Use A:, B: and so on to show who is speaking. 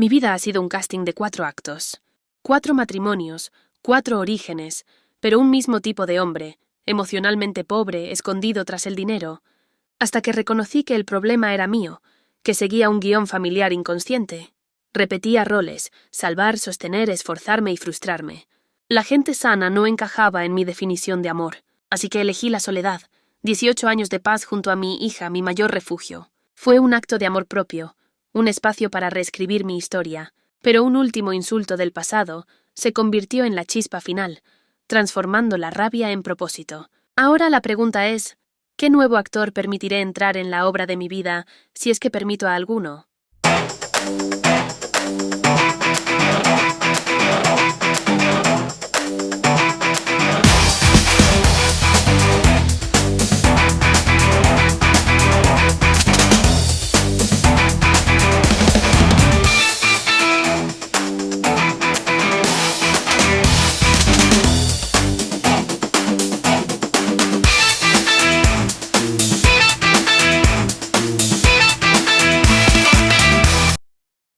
A: Mi vida ha sido un casting de 4 actos. 4 matrimonios, 4 orígenes, pero un mismo tipo de hombre, emocionalmente pobre, escondido tras el dinero, hasta que reconocí que el problema era mío, que seguía un guión familiar inconsciente. Repetía roles: salvar, sostener, esforzarme y frustrarme. La gente sana no encajaba en mi definición de amor, así que elegí la soledad, 18 años de paz junto a mi hija, mi mayor refugio. Fue un acto de amor propio, un espacio para reescribir mi historia, pero un último insulto del pasado se convirtió en la chispa final, transformando la rabia en propósito. Ahora la pregunta es: ¿qué nuevo actor permitiré entrar en la obra de mi vida si es que permito a alguno?